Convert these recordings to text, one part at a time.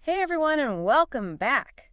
Hey everyone, and welcome back.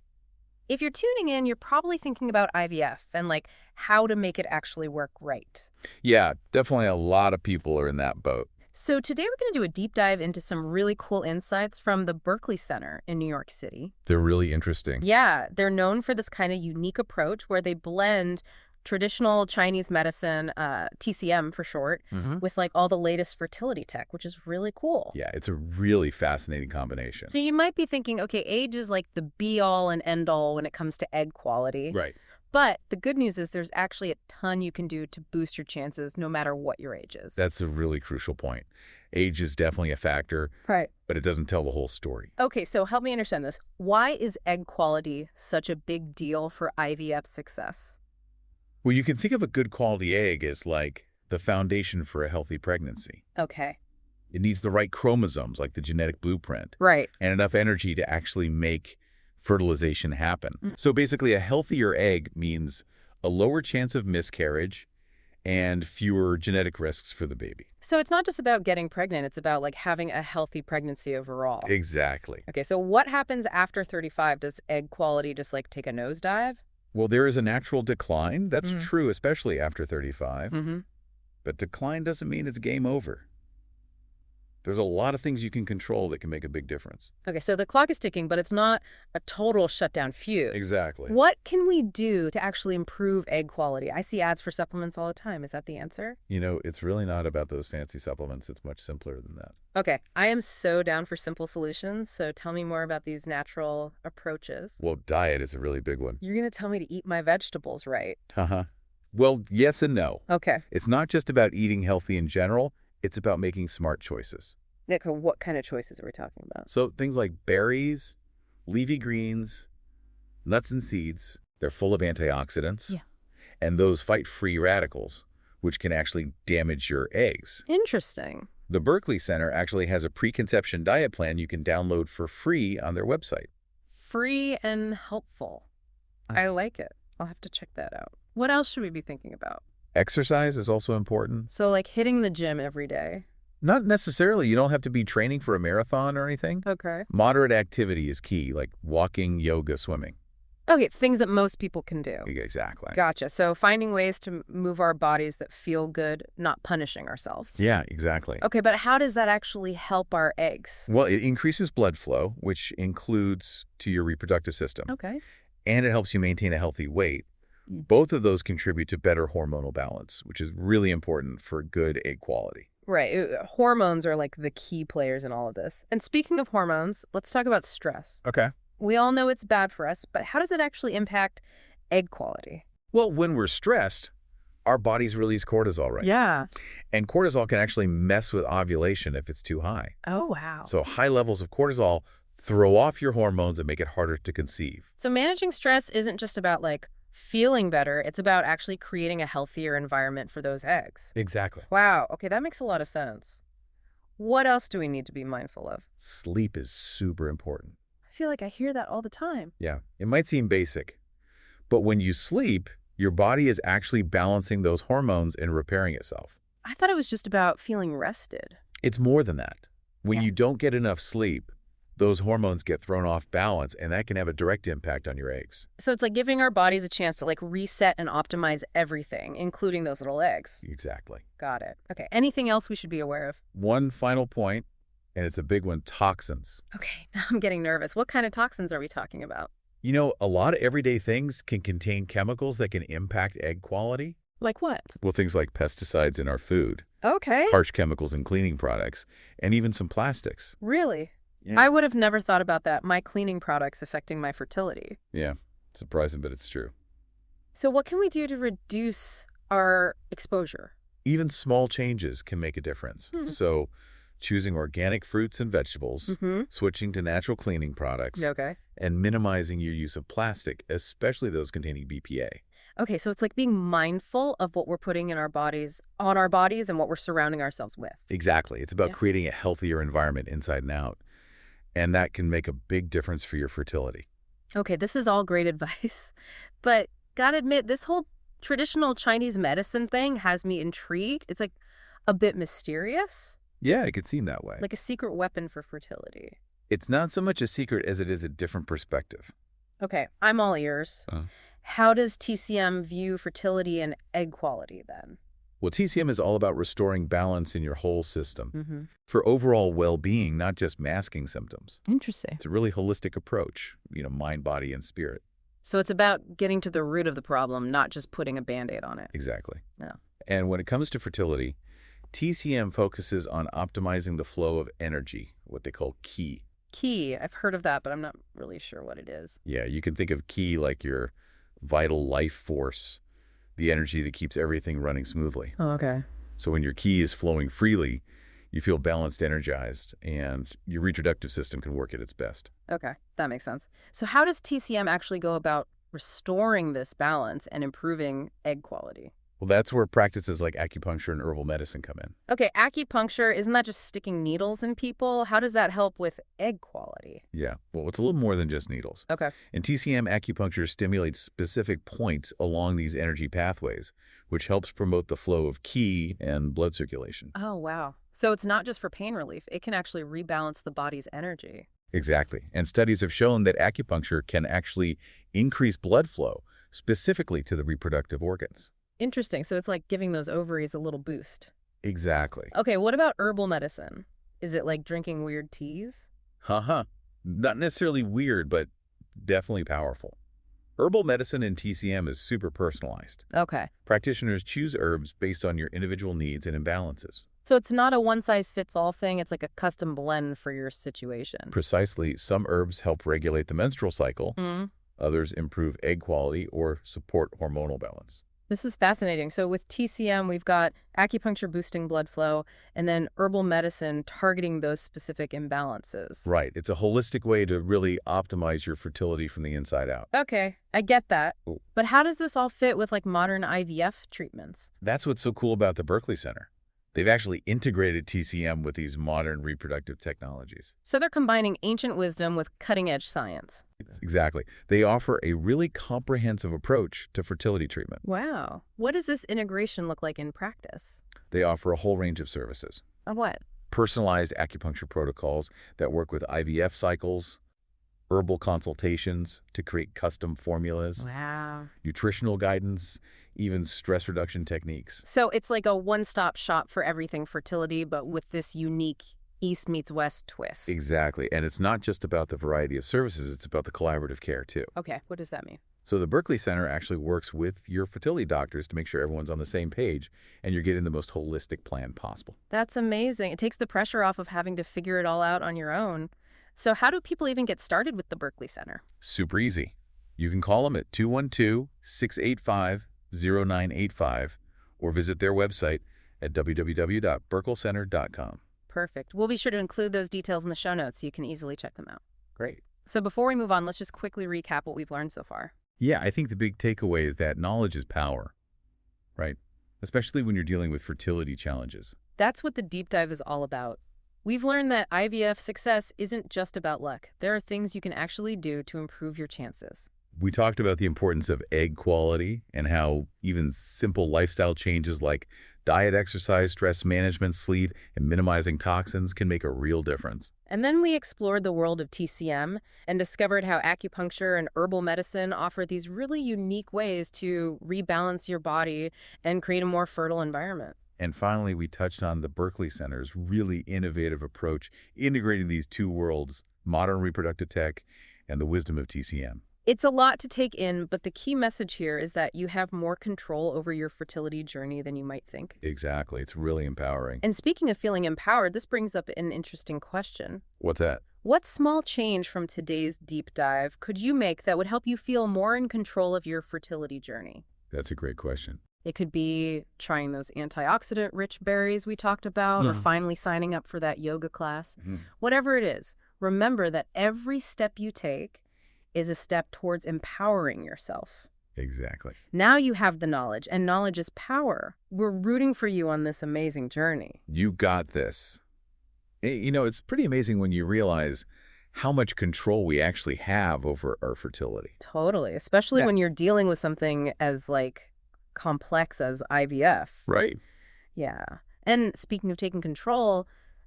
If you're tuning in, you're probably thinking about IVF and how to make it actually work right. Yeah, definitely a lot of people are in that boat. So today we're going to do a deep dive into some really cool insights from the Berkeley Center in New York City. They're really interesting. Yeah, they're known for this kind of unique approach where they blend traditional Chinese medicine, TCM for short, with all the latest fertility tech, which is really cool. Yeah, it's a really fascinating combination. So you might be thinking, okay, age is like the be-all and end-all when it comes to egg quality. Right. But the good news is there's actually a ton you can do to boost your chances no matter what your age is. That's a really crucial point. Age is definitely a factor, Right. but it doesn't tell the whole story. Okay, so help me understand this. Why is egg quality such a big deal for IVF success? Well, you can think of a good quality egg as like the foundation for a healthy pregnancy. Okay. It needs the right chromosomes, like the genetic blueprint, Right. and enough energy to actually make fertilization happen. So basically, a healthier egg means a lower chance of miscarriage and fewer genetic risks for the baby. So it's not just about getting pregnant, it's about having a healthy pregnancy overall. Exactly. Okay, so what happens after 35? Does egg quality just take a nosedive? Well, there is a natural decline. That's Mhm. true, especially after 35. Mm-hmm. But decline doesn't mean it's game over. There's a lot of things you can control that can make a big difference. Okay, so the clock is ticking, but it's not a total shutdown fuse. Exactly. What can we do to actually improve egg quality? I see ads for supplements all the time. Is that the answer? You know, it's really not about those fancy supplements. It's much simpler than that. Okay, I am so down for simple solutions, so tell me more about these natural approaches. Well, diet is a really big one. You're going to tell me to eat my vegetables right. Uh-huh. Well, yes and no. Okay. It's not just about eating healthy in general. It's about making smart choices. Nick, what kind of choices are we talking about? So things like berries, leafy greens, nuts and seeds, they're full of antioxidants. Yeah. And those fight free radicals, which can actually damage your eggs. Interesting. The Berkeley Center actually has a preconception diet plan you can download for free on their website. Free and helpful. I like it. I'll have to check that out. What else should we be thinking about? Exercise is also important. So hitting the gym every day. Not necessarily. You don't have to be training for a marathon or anything. Okay. Moderate activity is key, like walking, yoga, swimming. Okay, things that most people can do. Exactly. Gotcha. So finding ways to move our bodies that feel good, not punishing ourselves. Yeah, exactly. Okay, but how does that actually help our eggs? Well, it increases blood flow, which includes to your reproductive system. Okay. And it helps you maintain a healthy weight. Both of those contribute to better hormonal balance, which is really important for good egg quality. Right. Hormones are the key players in all of this. And speaking of hormones, let's talk about stress. Okay. We all know it's bad for us, but how does it actually impact egg quality? Well, when we're stressed, our bodies release cortisol, right? Yeah. And cortisol can actually mess with ovulation if it's too high. Oh, wow. So high levels of cortisol throw off your hormones and make it harder to conceive. So managing stress isn't just about feeling better. It's about actually creating a healthier environment for those eggs. Exactly. Wow. Okay, that makes a lot of sense. What else do we need to be mindful of? Sleep is super important. I feel like I hear that all the time. Yeah, it might seem basic, but when you sleep, your body is actually balancing those hormones and repairing itself. I thought it was just about feeling rested. It's more than that. When Yeah. you don't get enough sleep, those hormones get thrown off balance, and that can have a direct impact on your eggs. So it's giving our bodies a chance to reset and optimize everything, including those little eggs. Exactly. Got it. Okay, anything else we should be aware of? One final point, and it's a big one, toxins. Okay, now I'm getting nervous. What kind of toxins are we talking about? You know, a lot of everyday things can contain chemicals that can impact egg quality. Like what? Well, things like pesticides in our food, Okay. harsh chemicals in cleaning products, and even some plastics. Really? Yeah. I would have never thought about that. My cleaning products affecting my fertility. Yeah, surprising, but it's true. So what can we do to reduce our exposure? Even small changes can make a difference. So choosing organic fruits and vegetables, switching to natural cleaning products, Okay. and minimizing your use of plastic, especially those containing BPA. Okay, so it's being mindful of what we're putting in our bodies, on our bodies, and what we're surrounding ourselves with. Exactly. It's about Yeah. creating a healthier environment inside and out. And that can make a big difference for your fertility. Okay, this is all great advice, but gotta admit, this whole traditional Chinese medicine thing has me intrigued. It's a bit mysterious, Yeah, it could seem that way. like a secret weapon for fertility. It's not so much a secret as it is a different perspective. Okay, I'm all ears. How does TCM view fertility and egg quality then? Well, TCM is all about restoring balance in your whole system Mm-hmm. for overall well-being, not just masking symptoms. Interesting. It's a really holistic approach, mind, body, and spirit. So it's about getting to the root of the problem, not just putting a Band-Aid on it. Exactly. No. And when it comes to fertility, TCM focuses on optimizing the flow of energy, what they call qi. Qi, I've heard of that, but I'm not really sure what it is. Yeah, you can think of qi like your vital life force, the energy that keeps everything running smoothly. Oh, okay. So when your qi is flowing freely, you feel balanced, energized, and your reproductive system can work at its best. Okay, that makes sense. So how does TCM actually go about restoring this balance and improving egg quality? Well, that's where practices like acupuncture and herbal medicine come in. Okay, acupuncture, isn't that just sticking needles in people? How does that help with egg quality? Yeah, well, it's a little more than just needles. Okay. And TCM acupuncture stimulates specific points along these energy pathways, which helps promote the flow of qi and blood circulation. Oh, wow. So it's not just for pain relief. It can actually rebalance the body's energy. Exactly. And studies have shown that acupuncture can actually increase blood flow, specifically to the reproductive organs. Interesting. So it's like giving those ovaries a little boost. Exactly. Okay, what about herbal medicine? Is it like drinking weird teas? Haha. Not necessarily weird, but definitely powerful. Herbal medicine in TCM is super personalized. Okay. Practitioners choose herbs based on your individual needs and imbalances. So it's not a one-size-fits-all thing. It's like a custom blend for your situation. Precisely, some herbs help regulate the menstrual cycle, others improve egg quality or support hormonal balance. This is fascinating. So with TCM, we've got acupuncture boosting blood flow and then herbal medicine targeting those specific imbalances. Right. It's a holistic way to really optimize your fertility from the inside out. Okay, I get that. Ooh. But how does this all fit with like modern IVF treatments? That's what's so cool about the Berkeley Center. They've actually integrated TCM with these modern reproductive technologies. So they're combining ancient wisdom with cutting-edge science. Exactly. They offer a really comprehensive approach to fertility treatment. Wow. What does this integration look like in practice? They offer a whole range of services. What? Personalized acupuncture protocols that work with IVF cycles, herbal consultations to create custom formulas, Wow. nutritional guidance, even stress reduction techniques. So it's like a one-stop shop for everything fertility, but with this unique East meets West twist. Exactly. And it's not just about the variety of services, it's about the collaborative care too. Okay, what does that mean? So the Berkeley Center actually works with your fertility doctors to make sure everyone's on the same page and you're getting the most holistic plan possible. That's amazing. It takes the pressure off of having to figure it all out on your own. So how do people even get started with the Berkeley Center? Super easy. You can call them at 212-685-0985 or visit their website at www.berkelcenter.com. Perfect. We'll be sure to include those details in the show notes so you can easily check them out. Great. So before we move on, let's just quickly recap what we've learned so far. Yeah, I think the big takeaway is that knowledge is power, right? Especially when you're dealing with fertility challenges. That's what the deep dive is all about. We've learned that IVF success isn't just about luck. There are things you can actually do to improve your chances. We talked about the importance of egg quality and how even simple lifestyle changes like diet, exercise, stress management, sleep, and minimizing toxins can make a real difference. And then we explored the world of TCM and discovered how acupuncture and herbal medicine offer these really unique ways to rebalance your body and create a more fertile environment. And finally, we touched on the Berkeley Center's really innovative approach, integrating these two worlds, modern reproductive tech and the wisdom of TCM. It's a lot to take in, but the key message here is that you have more control over your fertility journey than you might think. Exactly. It's really empowering. And speaking of feeling empowered, this brings up an interesting question. What's that? What small change from today's deep dive could you make that would help you feel more in control of your fertility journey? That's a great question. It could be trying those antioxidant-rich berries we talked about, or finally signing up for that yoga class. Whatever it is, remember that every step you take is a step towards empowering yourself. Exactly. Now you have the knowledge, and knowledge is power. We're rooting for you on this amazing journey. You got this. It's pretty amazing when you realize how much control we actually have over our fertility. Totally, especially when you're dealing with something as, complex as IVF. Right. Yeah. And speaking of taking control,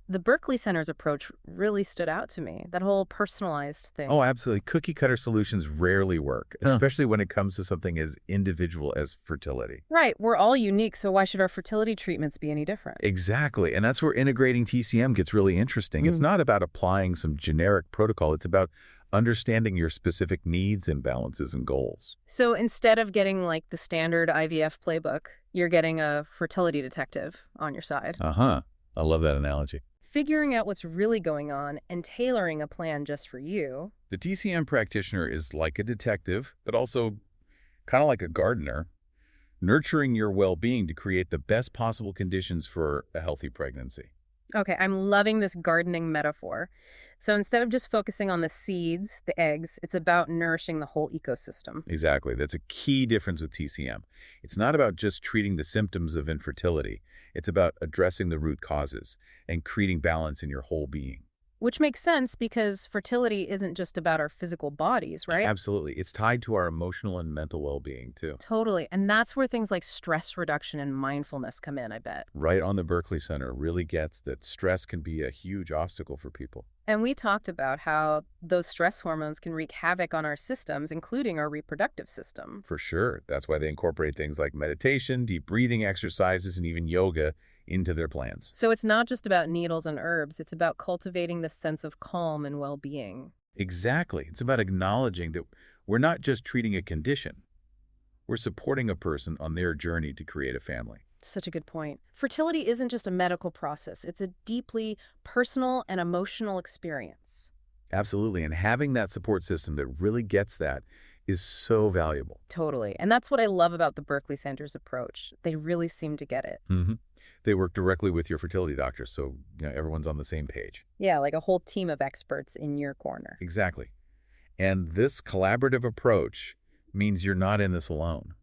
The Berkeley Center's approach really stood out to me, that whole personalized thing. Oh, absolutely. Cookie-cutter solutions rarely work, especially when it comes to something as individual as fertility. Right, we're all unique, so why should our fertility treatments be any different? Exactly. And that's where integrating TCM gets really interesting. It's not about applying some generic protocol. It's about understanding your specific needs, imbalances, and goals. So instead of getting like the standard IVF playbook, you're getting a fertility detective on your side. Uh-huh. I love that analogy. Figuring out what's really going on and tailoring a plan just for you. The TCM practitioner is like a detective, but also kind of like a gardener, nurturing your well-being to create the best possible conditions for a healthy pregnancy. Okay, I'm loving this gardening metaphor. So instead of just focusing on the seeds, the eggs, it's about nourishing the whole ecosystem. Exactly. That's a key difference with TCM. It's not about just treating the symptoms of infertility. It's about addressing the root causes and creating balance in your whole being. Which makes sense because fertility isn't just about our physical bodies, right? Absolutely. It's tied to our emotional and mental well-being, too. Totally. And that's where things like stress reduction and mindfulness come in, I bet. Right on. The Berkeley Center really gets that stress can be a huge obstacle for people. And we talked about how those stress hormones can wreak havoc on our systems, including our reproductive system. For sure. That's why they incorporate things like meditation, deep breathing exercises, and even yoga into their plans. So it's not just about needles and herbs. It's about cultivating this sense of calm and well-being. Exactly. It's about acknowledging that we're not just treating a condition. We're supporting a person on their journey to create a family. Such a good point. Fertility isn't just a medical process. It's a deeply personal and emotional experience. Absolutely. And having that support system that really gets that is so valuable. Totally. And that's what I love about the Berkeley Center's approach. They really seem to get it. They work directly with your fertility doctor, so everyone's on the same page. Yeah, like a whole team of experts in your corner. Exactly. And this collaborative approach means you're not in this alone.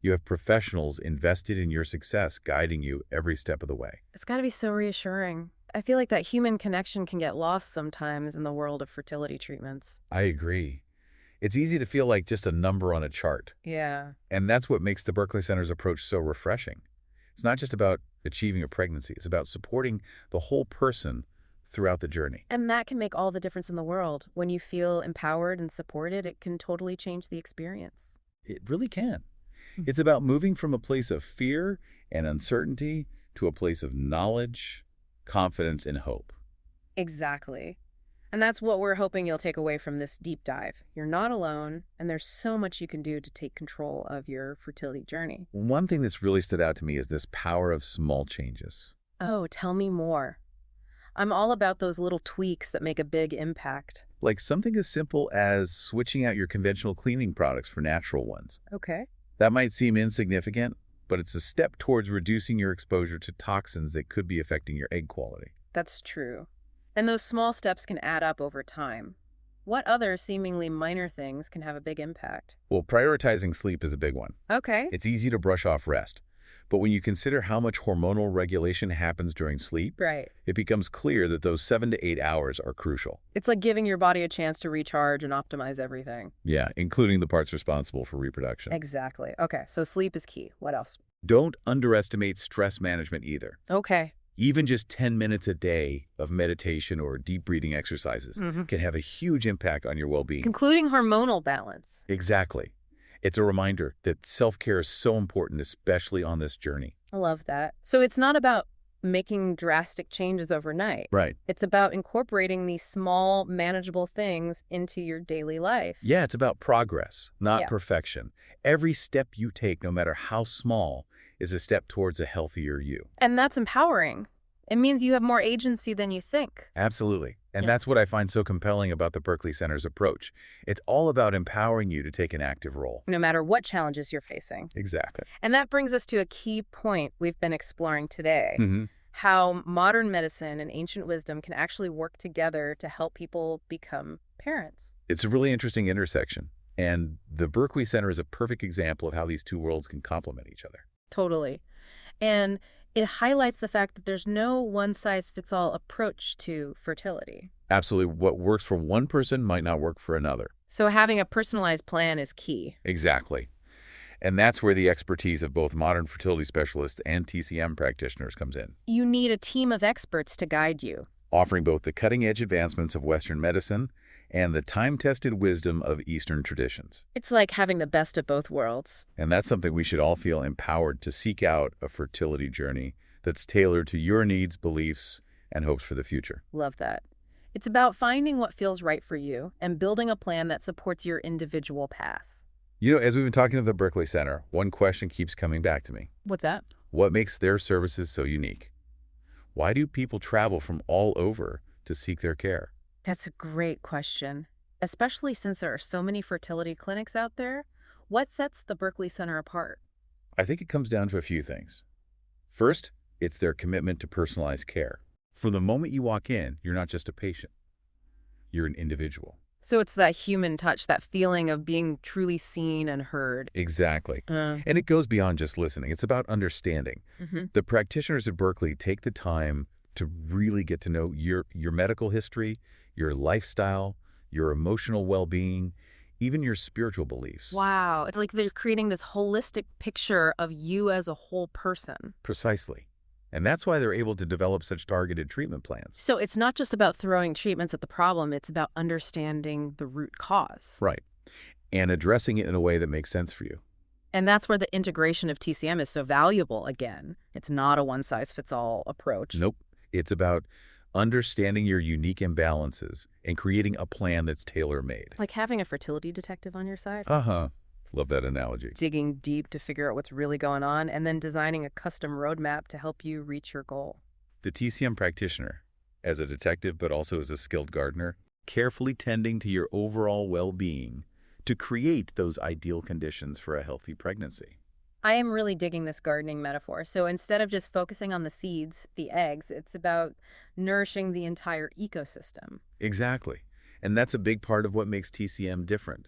You have professionals invested in your success, guiding you every step of the way. It's got to be so reassuring. I feel like that human connection can get lost sometimes in the world of fertility treatments. I agree. It's easy to feel like just a number on a chart. Yeah. And that's what makes the Berkeley Center's approach so refreshing. It's not just about achieving a pregnancy. It's about supporting the whole person throughout the journey. And that can make all the difference in the world. When you feel empowered and supported, it can totally change the experience. It really can. It's about moving from a place of fear and uncertainty to a place of knowledge, confidence, and hope. Exactly. And that's what we're hoping you'll take away from this deep dive. You're not alone, and there's so much you can do to take control of your fertility journey. One thing that's really stood out to me is this power of small changes. Oh, tell me more. I'm all about those little tweaks that make a big impact. Like something as simple as switching out your conventional cleaning products for natural ones. Okay. That might seem insignificant, but it's a step towards reducing your exposure to toxins that could be affecting your egg quality. That's true. And those small steps can add up over time. What other seemingly minor things can have a big impact? Well, prioritizing sleep is a big one. Okay. It's easy to brush off rest. But when you consider how much hormonal regulation happens during sleep, Right. it becomes clear that those 7 to 8 hours are crucial. It's like giving your body a chance to recharge and optimize everything. Yeah, including the parts responsible for reproduction. Exactly. Okay, so sleep is key. What else? Don't underestimate stress management either. Okay. Even just 10 minutes a day of meditation or deep breathing exercises can have a huge impact on your well-being. Including hormonal balance. Exactly. It's a reminder that self-care is so important, especially on this journey. I love that. So it's not about making drastic changes overnight. Right. It's about incorporating these small, manageable things into your daily life. Yeah, it's about progress, not Yeah. perfection. Every step you take, no matter how small, is a step towards a healthier you. And that's empowering. It means you have more agency than you think. Absolutely. And Yeah. that's what I find so compelling about the Berkeley Center's approach. It's all about empowering you to take an active role. No matter what challenges you're facing. Exactly. And that brings us to a key point we've been exploring today. Mm-hmm. How modern medicine and ancient wisdom can actually work together to help people become parents. It's a really interesting intersection. And the Berkeley Center is a perfect example of how these two worlds can complement each other. Totally. And it highlights the fact that there's no one-size-fits-all approach to fertility. Absolutely. What works for one person might not work for another. So having a personalized plan is key. Exactly. And that's where the expertise of both modern fertility specialists and TCM practitioners comes in, You need a team of experts to guide you. offering both the cutting-edge advancements of Western medicine and the time-tested wisdom of Eastern traditions. It's like having the best of both worlds. And that's something we should all feel empowered to seek out a fertility journey that's tailored to your needs, beliefs, and hopes for the future. Love that. It's about finding what feels right for you and building a plan that supports your individual path. You know, as we've been talking to the Berkeley Center, one question keeps coming back to me. What's that? What makes their services so unique? Why do people travel from all over to seek their care? That's a great question, especially since there are so many fertility clinics out there. What sets the Berkeley Center apart? I think it comes down to a few things. First, it's their commitment to personalized care. From the moment you walk in, you're not just a patient. You're an individual. So it's that human touch, that feeling of being truly seen and heard. Exactly. And it goes beyond just listening. It's about understanding. The practitioners at Berkeley take the time to really get to know your medical history, your lifestyle, your emotional well-being, even your spiritual beliefs. Wow. It's like they're creating this holistic picture of you as a whole person. Precisely. And that's why they're able to develop such targeted treatment plans. So it's not just about throwing treatments at the problem, it's about understanding the root cause. Right. And addressing it in a way that makes sense for you. And that's where the integration of TCM is so valuable again. It's not a one-size-fits-all approach. Nope. It's about understanding your unique imbalances and creating a plan that's tailor-made. Like having a fertility detective on your side. Uh-huh. Love that analogy. Digging deep to figure out what's really going on and then designing a custom roadmap to help you reach your goal. The TCM practitioner, as a detective but also as a skilled gardener, carefully tending to your overall well-being to create those ideal conditions for a healthy pregnancy. I am really digging this gardening metaphor. So instead of just focusing on the seeds, the eggs, it's about nourishing the entire ecosystem. Exactly. And that's a big part of what makes TCM different.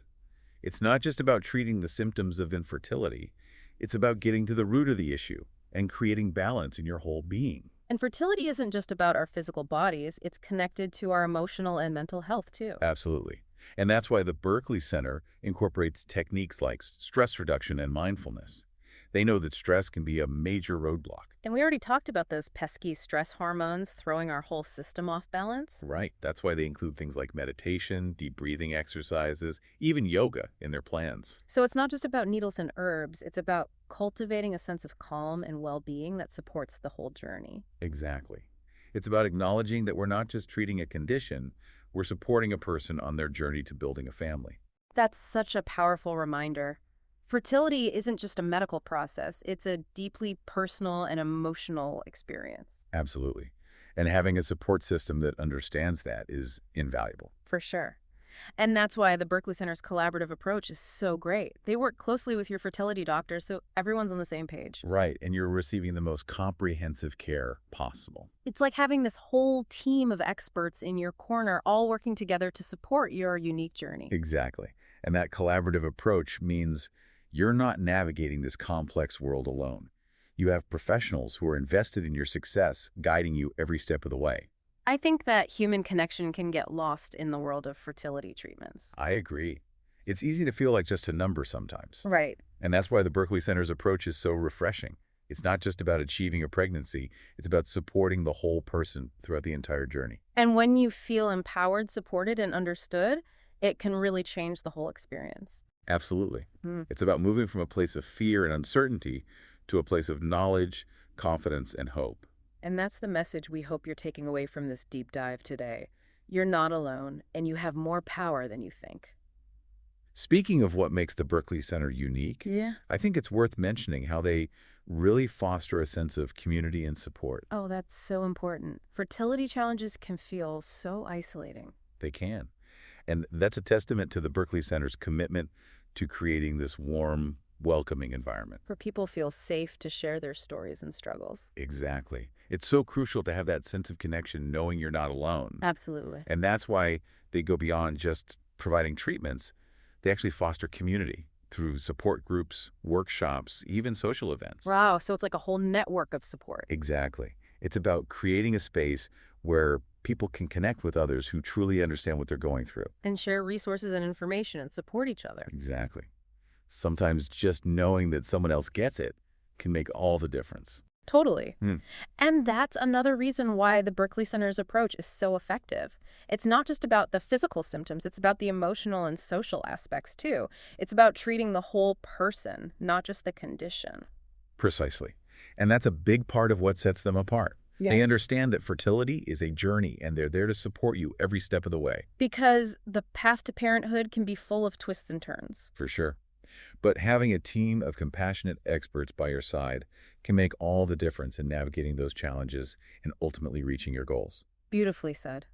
It's not just about treating the symptoms of infertility. It's about getting to the root of the issue and creating balance in your whole being. And fertility isn't just about our physical bodies. It's connected to our emotional and mental health, too. Absolutely. And that's why the Berkeley Center incorporates techniques like stress reduction and mindfulness. They know that stress can be a major roadblock. And we already talked about those pesky stress hormones throwing our whole system off balance. Right. That's why they include things like meditation, deep breathing exercises, even yoga in their plans. So it's not just about needles and herbs. It's about cultivating a sense of calm and well-being that supports the whole journey. Exactly. It's about acknowledging that we're not just treating a condition, we're supporting a person on their journey to building a family. That's such a powerful reminder. Fertility isn't just a medical process. It's a deeply personal and emotional experience. Absolutely. And having a support system that understands that is invaluable. For sure. And that's why the Berkeley Center's collaborative approach is so great. They work closely with your fertility doctor so everyone's on the same page. Right, and you're receiving the most comprehensive care possible. It's like having this whole team of experts in your corner all working together to support your unique journey. Exactly. And that collaborative approach means you're not navigating this complex world alone. You have professionals who are invested in your success, guiding you every step of the way. I think that human connection can get lost in the world of fertility treatments. I agree. It's easy to feel like just a number sometimes. Right. And that's why the Berkeley Center's approach is so refreshing. It's not just about achieving a pregnancy, it's about supporting the whole person throughout the entire journey. And when you feel empowered, supported, and understood, it can really change the whole experience. Absolutely. It's about moving from a place of fear and uncertainty to a place of knowledge, confidence, and hope. And that's the message we hope you're taking away from this deep dive today. You're not alone, and you have more power than you think. Speaking of what makes the Berkeley Center unique, I think it's worth mentioning how they really foster a sense of community and support. Oh, that's so important. Fertility challenges can feel so isolating. They can. And that's a testament to the Berkeley Center's commitment to creating this warm, welcoming environment. Where people feel safe to share their stories and struggles. Exactly. It's so crucial to have that sense of connection, knowing you're not alone. Absolutely. And that's why they go beyond just providing treatments. They actually foster community through support groups, workshops, even social events. Wow, so it's like a whole network of support. Exactly. It's about creating a space where people can connect with others who truly understand what they're going through. And share resources and information and support each other. Exactly. Sometimes just knowing that someone else gets it can make all the difference. Totally. And that's another reason why the Berkeley Center's approach is so effective. It's not just about the physical symptoms, it's about the emotional and social aspects too. It's about treating the whole person, not just the condition. Precisely. And that's a big part of what sets them apart. Yeah. They understand that fertility is a journey, and they're there to support you every step of the way. Because the path to parenthood can be full of twists and turns. For sure. But having a team of compassionate experts by your side can make all the difference in navigating those challenges and ultimately reaching your goals. Beautifully said.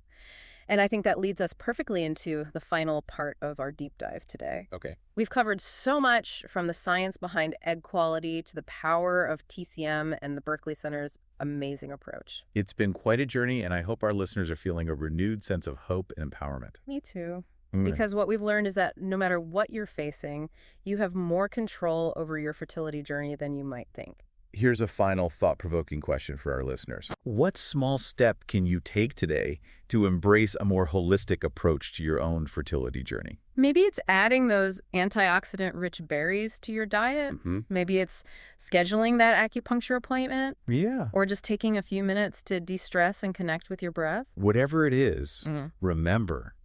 And I think that leads us perfectly into the final part of our deep dive today. Okay. We've covered so much, from the science behind egg quality to the power of TCM and the Berkeley Center's amazing approach. It's been quite a journey, and I hope our listeners are feeling a renewed sense of hope and empowerment. Me too. Because what we've learned is that no matter what you're facing, you have more control over your fertility journey than you might think. Here's a final thought-provoking question for our listeners. What small step can you take today to embrace a more holistic approach to your own fertility journey? Maybe it's adding those antioxidant-rich berries to your diet. Maybe it's scheduling that acupuncture appointment. Yeah. Or just taking a few minutes to de-stress and connect with your breath. Whatever it is, remember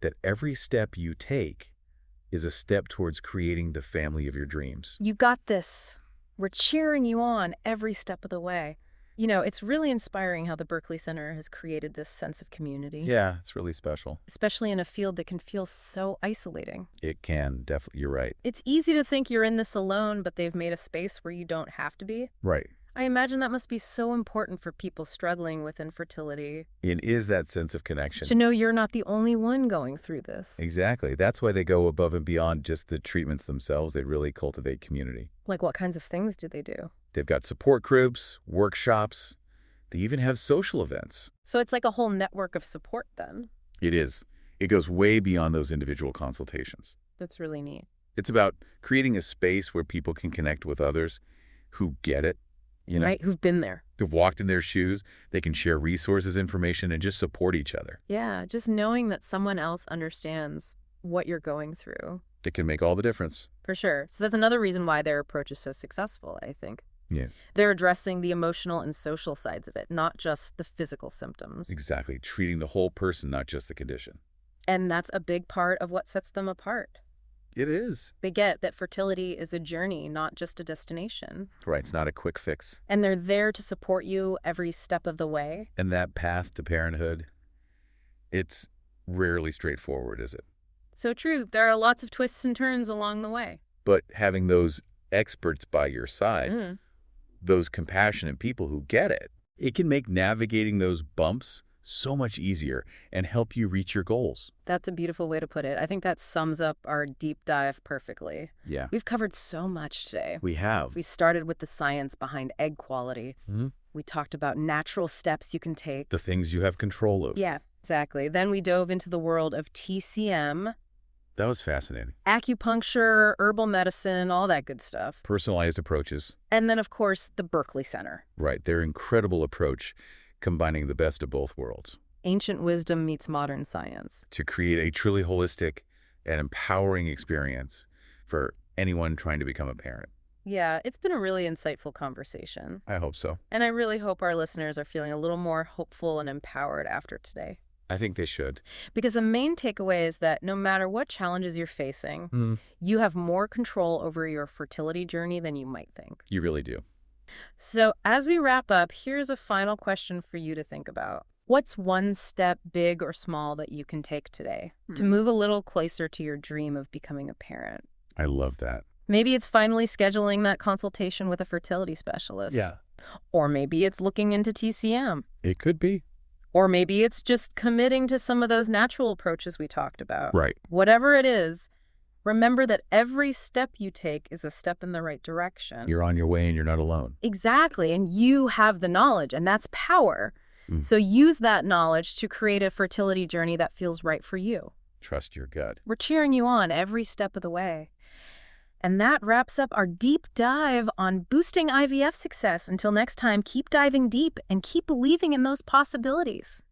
that every step you take is a step towards creating the family of your dreams. You got this. We're cheering you on every step of the way. You know, it's really inspiring how the Berkeley Center has created this sense of community. Yeah, it's really special. Especially in a field that can feel so isolating. It can, definitely. You're right. It's easy to think you're in this alone, but they've made a space where you don't have to be. Right. I imagine that must be so important for people struggling with infertility. It is that sense of connection. To know you're not the only one going through this. Exactly. That's why they go above and beyond just the treatments themselves. They really cultivate community. Like, what kinds of things do they do? They've got support groups, workshops. They even have social events. So it's like a whole network of support then. It is. It goes way beyond those individual consultations. That's really neat. It's about creating a space where people can connect with others who get it. You know, right, who've been there. Who've walked in their shoes. They can share resources, information, and just support each other. Yeah, just knowing that someone else understands what you're going through. It can make all the difference. For sure. So that's another reason why their approach is so successful, I think. Yeah. They're addressing the emotional and social sides of it, not just the physical symptoms. Exactly. Treating the whole person, not just the condition. And that's a big part of what sets them apart. It is. They get that fertility is a journey, not just a destination. Right. It's not a quick fix. And they're there to support you every step of the way. And that path to parenthood, it's rarely straightforward, is it? So true. There are lots of twists and turns along the way. But having those experts by your side, those compassionate people who get it, it can make navigating those bumps so much easier and help you reach your goals. That's a beautiful way to put it. I think that sums up our deep dive perfectly. Yeah. We've covered so much today. We have. We started with the science behind egg quality. We talked about natural steps you can take. The things you have control of. Yeah, exactly. Then we dove into the world of TCM. That was fascinating. Acupuncture, herbal medicine, all that good stuff. Personalized approaches. And then, of course, the Berkeley Center. Right. Their incredible approach, combining the best of both worlds. Ancient wisdom meets modern science. To create a truly holistic and empowering experience for anyone trying to become a parent. Yeah, it's been a really insightful conversation. I hope so. And I really hope our listeners are feeling a little more hopeful and empowered after today. I think they should. Because the main takeaway is that no matter what challenges you're facing, you have more control over your fertility journey than you might think. You really do. So as we wrap up, here's a final question for you to think about. What's one step, big or small, that you can take today to move a little closer to your dream of becoming a parent? I love that. Maybe it's finally scheduling that consultation with a fertility specialist. Yeah. Or maybe it's looking into TCM. It could be. Or maybe it's just committing to some of those natural approaches we talked about. Right. Whatever it is, remember that every step you take is a step in the right direction. You're on your way and you're not alone. Exactly. And you have the knowledge, and that's power. So use that knowledge to create a fertility journey that feels right for you. Trust your gut. We're cheering you on every step of the way. And that wraps up our deep dive on boosting IVF success. Until next time, keep diving deep and keep believing in those possibilities.